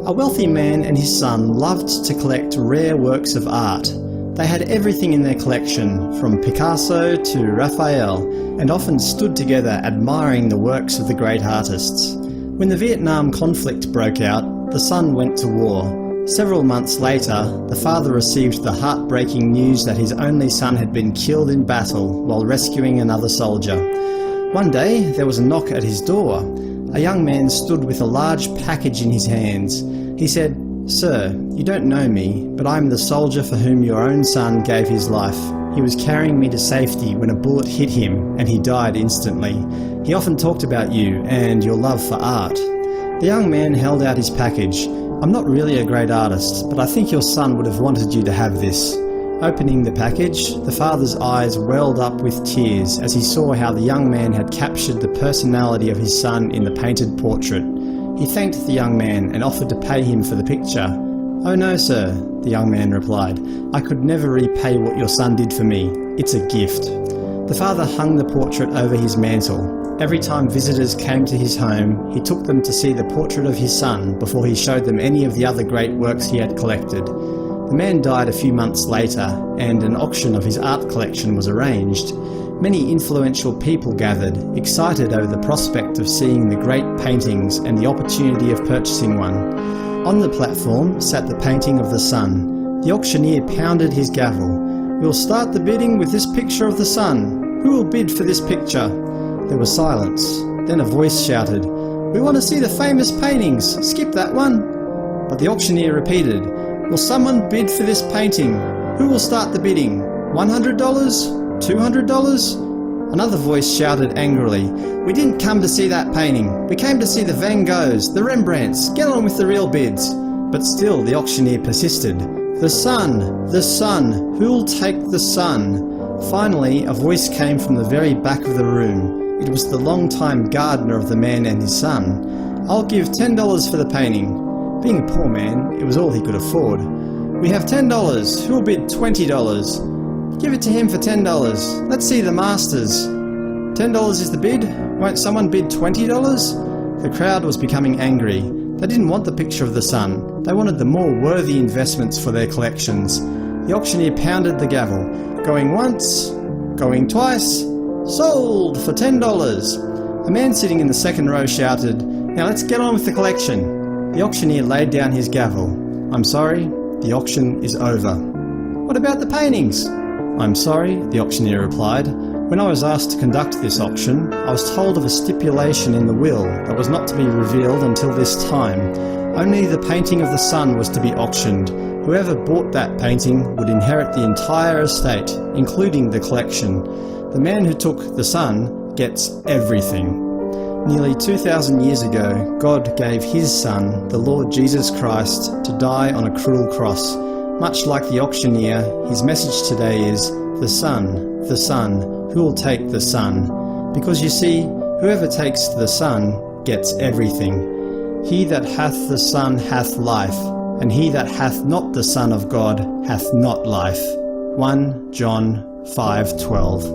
A wealthy man and his son loved to collect rare works of art. They had everything in their collection, from Picasso to Raphael, and often stood together admiring the works of the great artists. When the Vietnam conflict broke out, the son went to war. Several months later, the father received the heartbreaking news that his only son had been killed in battle while rescuing another soldier. One day, there was a knock at his door. A young man stood with a large package in his hands. He said, "Sir, you don't know me, but I am the soldier for whom your own son gave his life. He was carrying me to safety when a bullet hit him and he died instantly. He often talked about you and your love for art." The young man held out his package. "I'm not really a great artist, but I think your son would have wanted you to have this." Opening the package, the father's eyes welled up with tears as he saw how the young man had captured the personality of his son in the painted portrait. He thanked the young man and offered to pay him for the picture. "Oh no, sir," the young man replied. "I could never repay what your son did for me. It's a gift." The father hung the portrait over his mantle. Every time visitors came to his home, he took them to see the portrait of his son before he showed them any of the other great works he had collected. The man died a few months later, and an auction of his art collection was arranged. Many influential people gathered, excited over the prospect of seeing the great paintings and the opportunity of purchasing one. On the platform sat the painting of the sun. The auctioneer pounded his gavel. "We'll start the bidding with this picture of the sun. Who will bid for this picture?" There was silence. Then a voice shouted, "We want to see the famous paintings. Skip that one." But the auctioneer repeated, "Will someone bid for this painting? Who will start the bidding? $100? $200? Another voice shouted angrily, "We didn't come to see that painting. We came to see the Van Goghs, the Rembrandts. Get on with the real bids." But still the auctioneer persisted. "The sun! The sun! Who'll take the sun?" Finally, a voice came from the very back of the room. It was the long-time gardener of the man and his son. "I'll give $10 for the painting." Being a poor man, it was all he could afford. "We have $10. Who'll bid $20? Give it to him for $10. Let's see the masters." $10 is the bid? Won't someone bid $20? The crowd was becoming angry. They didn't want the picture of the sun. They wanted the more worthy investments for their collections. The auctioneer pounded the gavel. Going once, going twice, sold for $10. A man sitting in the second row shouted, "Now let's get on with the collection." The auctioneer laid down his gavel. "I'm sorry, the auction is over." "What about the paintings?" "I'm sorry," the auctioneer replied. "When I was asked to conduct this auction, I was told of a stipulation in the will that was not to be revealed until this time. Only the painting of the sun was to be auctioned. Whoever bought that painting would inherit the entire estate, including the collection. The man who took the sun gets everything." Nearly 2,000 years ago, God gave his Son, the Lord Jesus Christ, to die on a cruel cross. Much like the auctioneer, his message today is, the Son, who will take the Son? Because you see, whoever takes the Son gets everything. He that hath the Son hath life, and he that hath not the Son of God hath not life. 1 John 5:12